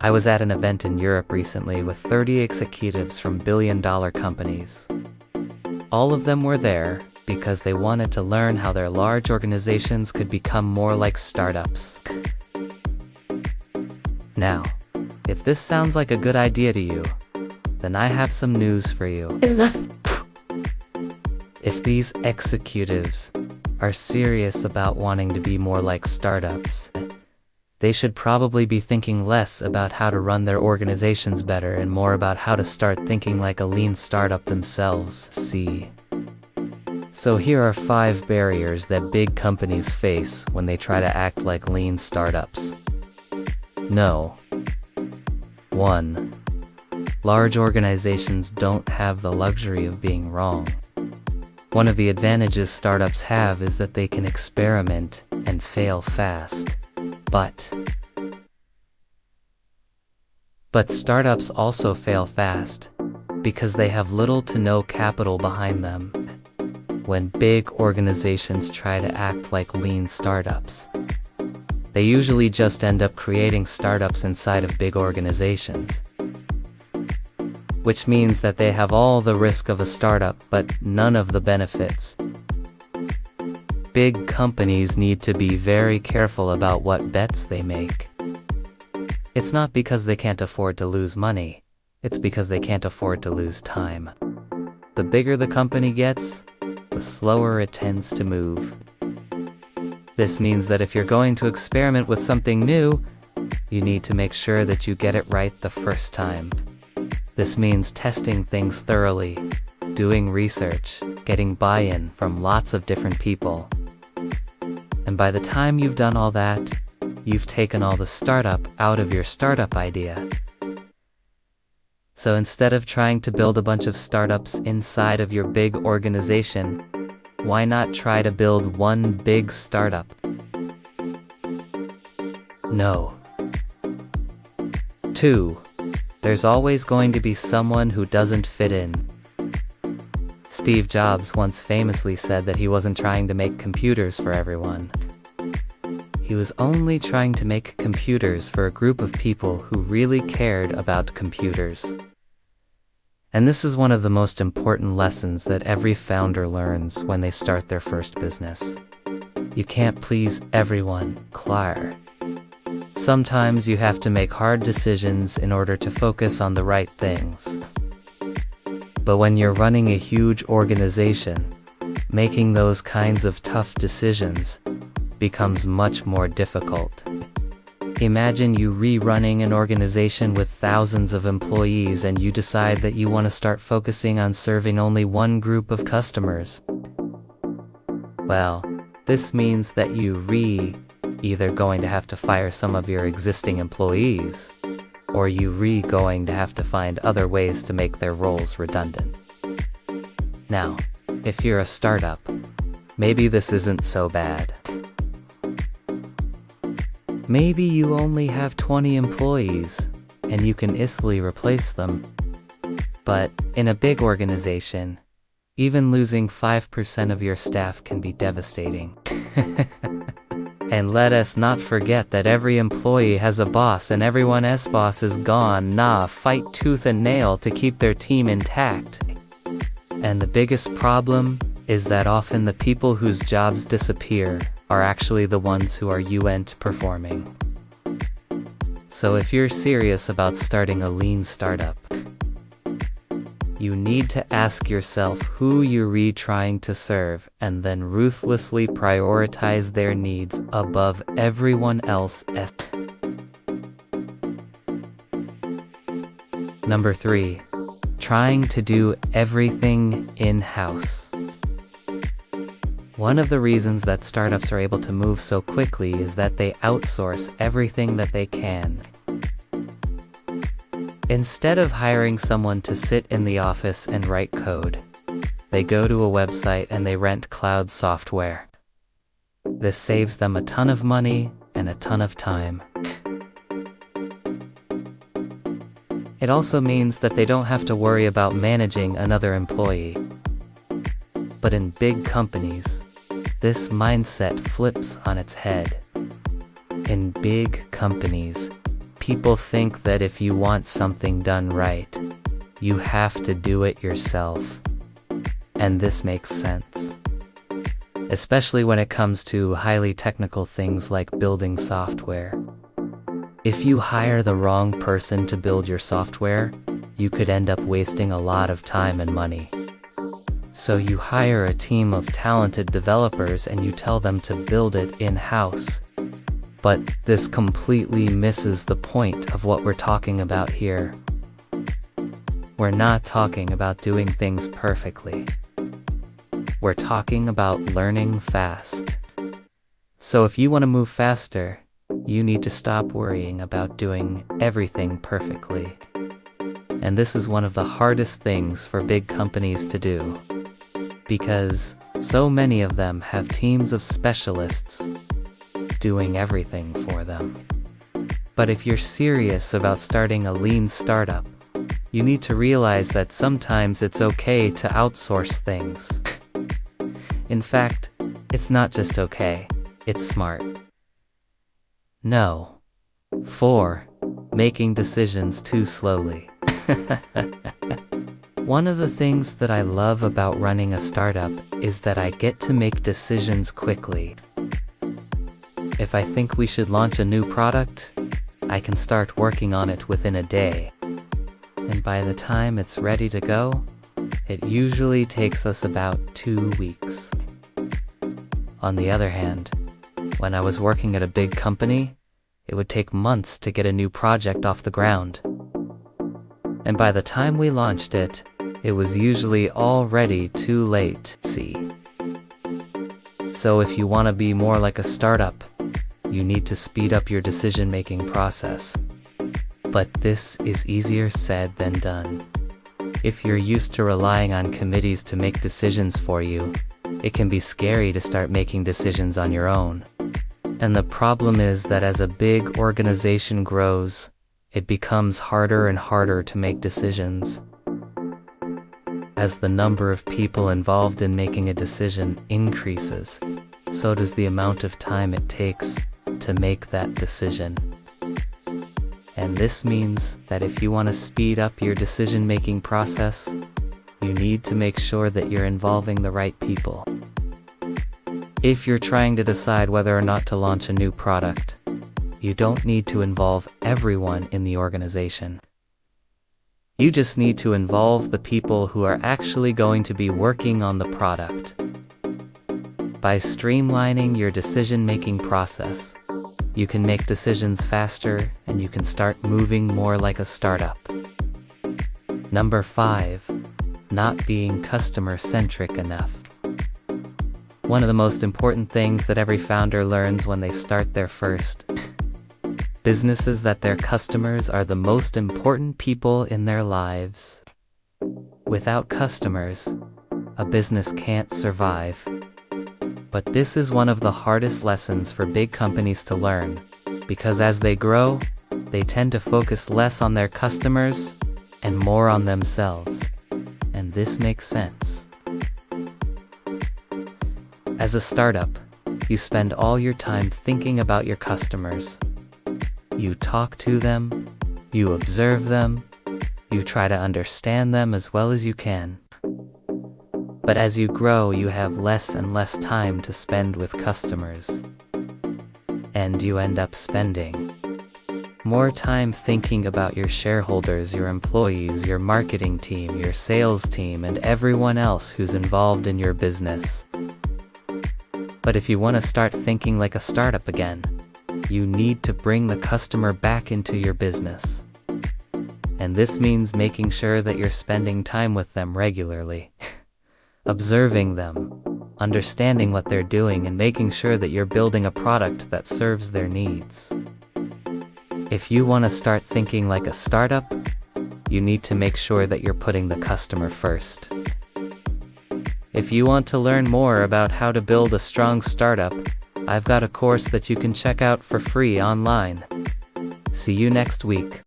I was at an event in Europe recently with 30 executives from billion-dollar companies. All of them were there because they wanted to learn how their large organizations could become more like startups. Now, if this sounds like a good idea to you, then I have some news for you. If these executives are serious about wanting to be more like startups, they should probably be thinking less about how to run their organizations better and more about how to start thinking like a lean startup themselves. So here are 5 barriers that big companies face when they try to act like lean startups. No. 1. Large organizations don't have the luxury of being wrong. One of the advantages startups have is that they can experiment and fail fast. But startups also fail fast because they have little to no capital behind them. When big organizations try to act like lean startups, they usually just end up creating startups inside of big organizations, which means that they have all the risk of a startup but none of the benefits. Big companies need to be very careful about what bets they make. It's not because they can't afford to lose money, it's because they can't afford to lose time. The bigger the company gets, the slower it tends to move. This means that if you're going to experiment with something new, you need to make sure that you get it right the first time. This means testing things thoroughly, doing research, getting buy-in from lots of different people. And by the time you've done all that, you've taken all the startup out of your startup idea. So instead of trying to build a bunch of startups inside of your big organization, why not try to build one big startup? No. 2. There's always going to be someone who doesn't fit in. Steve Jobs once famously said that he wasn't trying to make computers for everyone. He was only trying to make computers for a group of people who really cared about computers. And this is one of the most important lessons that every founder learns when they start their first business. You can't please everyone, Claire. Sometimes you have to make hard decisions in order to focus on the right things. But when you're running a huge organization, making those kinds of tough decisions becomes much more difficult. Imagine you rerunning an organization with thousands of employees and you decide that you want to start focusing on serving only one group of customers. Well, this means that you either going to have to fire some of your existing employees, or you going to have to find other ways to make their roles redundant. Now, if you're a startup, maybe this isn't so bad. Maybe you only have 20 employees, and you can easily replace them. But in a big organization, even losing 5% of your staff can be devastating. And let us not forget that every employee has a boss and everyone's boss is gone. Fight tooth and nail to keep their team intact. And the biggest problem is that often the people whose jobs disappear are actually the ones who are performing. So if you're serious about starting a lean startup, you need to ask yourself who you're trying to serve and then ruthlessly prioritize their needs above everyone else. Number 3. Trying to do everything in-house. One of the reasons that startups are able to move so quickly is that they outsource everything that they can. Instead of hiring someone to sit in the office and write code, they go to a website and they rent cloud software. This saves them a ton of money and a ton of time. It also means that they don't have to worry about managing another employee. But in big companies, this mindset flips on its head. In big companies, people think that if you want something done right, you have to do it yourself. And this makes sense. Especially when it comes to highly technical things like building software. If you hire the wrong person to build your software, you could end up wasting a lot of time and money. So you hire a team of talented developers and you tell them to build it in-house. But this completely misses the point of what we're talking about here. We're not talking about doing things perfectly. We're talking about learning fast. So if you want to move faster, you need to stop worrying about doing everything perfectly. And this is one of the hardest things for big companies to do, because so many of them have teams of specialists doing everything for them. But if you're serious about starting a lean startup, you need to realize that sometimes it's okay to outsource things. In fact, it's not just okay, it's smart. No. 4. Making decisions too slowly. One of the things that I love about running a startup is that I get to make decisions quickly. If I think we should launch a new product, I can start working on it within a day. And by the time it's ready to go, it usually takes us about 2 weeks. On the other hand, when I was working at a big company, it would take months to get a new project off the ground. And by the time we launched it, it was usually already too late. So if you want to be more like a startup, you need to speed up your decision-making process. But this is easier said than done. If you're used to relying on committees to make decisions for you, it can be scary to start making decisions on your own. And the problem is that as a big organization grows, it becomes harder and harder to make decisions. As the number of people involved in making a decision increases, so does the amount of time it takes to make that decision. And this means that if you want to speed up your decision-making process, you need to make sure that you're involving the right people. If you're trying to decide whether or not to launch a new product, you don't need to involve everyone in the organization. You just need to involve the people who are actually going to be working on the product. By streamlining your decision-making process, you can make decisions faster and you can start moving more like a startup. Number 5. Not being customer-centric enough. One of the most important things that every founder learns when they start their first business is that their customers are the most important people in their lives. Without customers, a business can't survive. But this is one of the hardest lessons for big companies to learn, because as they grow, they tend to focus less on their customers and more on themselves. And this makes sense. As a startup, you spend all your time thinking about your customers. You talk to them, you observe them, you try to understand them as well as you can. But as you grow, you have less and less time to spend with customers. And you end up spending more time thinking about your shareholders, your employees, your marketing team, your sales team, and everyone else who's involved in your business. But if you want to start thinking like a startup again, you need to bring the customer back into your business. And this means making sure that you're spending time with them regularly. Observing them, understanding what they're doing, and making sure that you're building a product that serves their needs. If you want to start thinking like a startup, you need to make sure that you're putting the customer first. If you want to learn more about how to build a strong startup, I've got a course that you can check out for free online. See you next week.